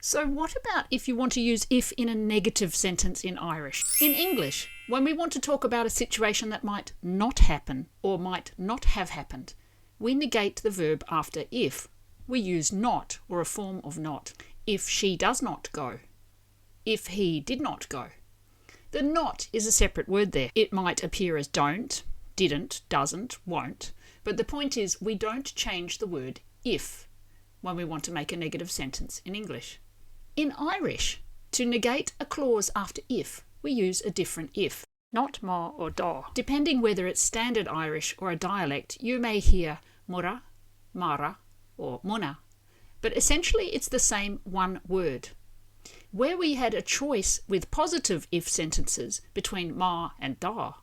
So what about if you want to use if in a negative sentence in Irish? In English, when we want to talk about a situation that might not happen or might not have happened, we negate the verb after if. We use not or a form of not. If she does not go. If he did not go. The not is a separate word there. It might appear as don't, didn't, doesn't, won't. But the point is we don't change the word if when we want to make a negative sentence in English. In Irish, to negate a clause after if, we use a different if. Not ma or da. Depending whether it's standard Irish or a dialect, you may hear mura, mara or muna. But essentially it's the same one word. Where we had a choice with positive if sentences between ma and da,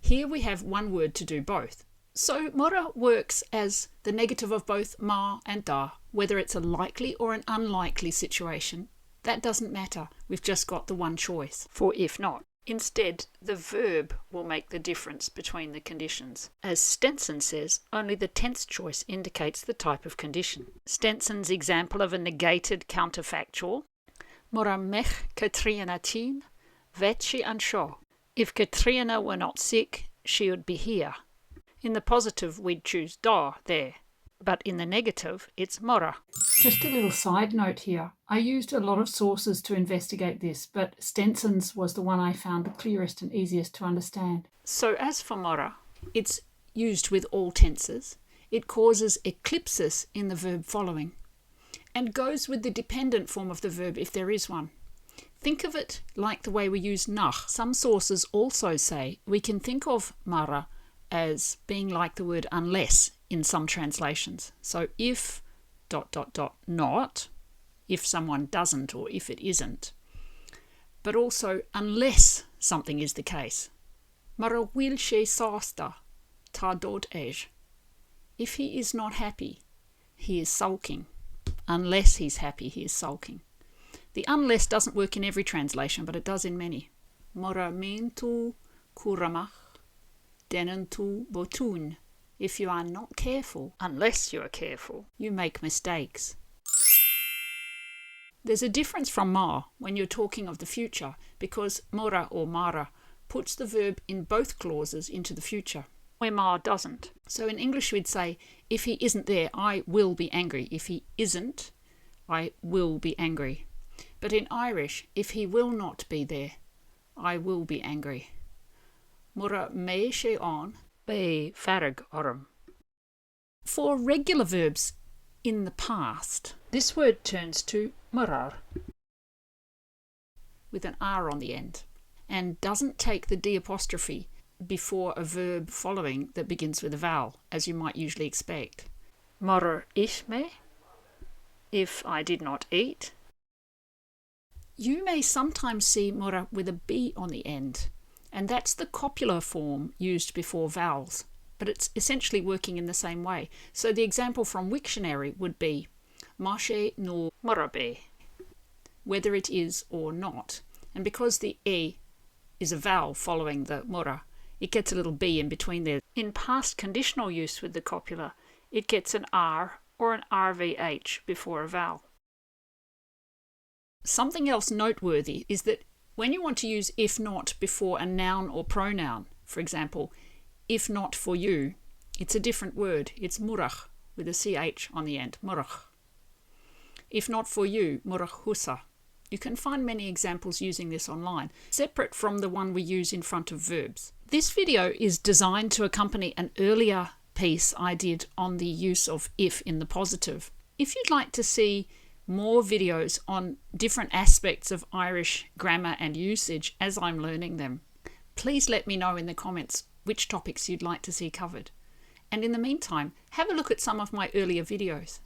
here we have one word to do both. So mura works as the negative of both ma and da, whether it's a likely or an unlikely situation. That doesn't matter, we've just got the one choice for if not. Instead, the verb will make the difference between the conditions. As Stenson says, only the tense choice indicates the type of condition. Stenson's example of a negated counterfactual, Mura mech Katrina teen, vet she anseo. If Katrina were not sick, she would be here. In the positive, we'd choose da there, but in the negative, it's mora. Just a little side note here. I used a lot of sources to investigate this, but Stenson's was the one I found the clearest and easiest to understand. So as for mora, it's used with all tenses. It causes eclipsis in the verb following and goes with the dependent form of the verb if there is one. Think of it like the way we use nach. Some sources also say we can think of mara as being like the word unless in some translations. So if ... not, if someone doesn't or if it isn't. But also unless something is the case. Mara will she sasta, ta dod ej. If he is not happy, he is sulking. Unless he's happy, he is sulking. The unless doesn't work in every translation, but it does in many. Mara mintu kuramach denentu botun. If you are not careful, unless you are careful, you make mistakes. There's a difference from ma when you're talking of the future because mora or mara puts the verb in both clauses into the future, where ma doesn't. So in English we'd say, if he isn't there, I will be angry. If he isn't, I will be angry. But in Irish, if he will not be there, I will be angry. Mura me she on. Be farag orm. For regular verbs in the past, this word turns to murar with an R on the end and doesn't take the D apostrophe before a verb following that begins with a vowel, as you might usually expect. Murar ich me, if I did not eat. You may sometimes see mura with a B on the end, and that's the copular form used before vowels, but it's essentially working in the same way. So the example from Wiktionary would be Mashe no murabe, whether it is or not. And because the E is a vowel following the mura, it gets a little B in between there. In past conditional use with the copula, it gets an R or an RVH before a vowel. Something else noteworthy is that when you want to use if not before a noun or pronoun, for example, if not for you, it's a different word. It's murach with a CH on the end, murach. If not for you, murach husa. You can find many examples using this online, separate from the one we use in front of verbs. This video is designed to accompany an earlier piece I did on the use of if in the positive. If you'd like to see more videos on different aspects of Irish grammar and usage as I'm learning them, please let me know in the comments which topics you'd like to see covered. And in the meantime, have a look at some of my earlier videos.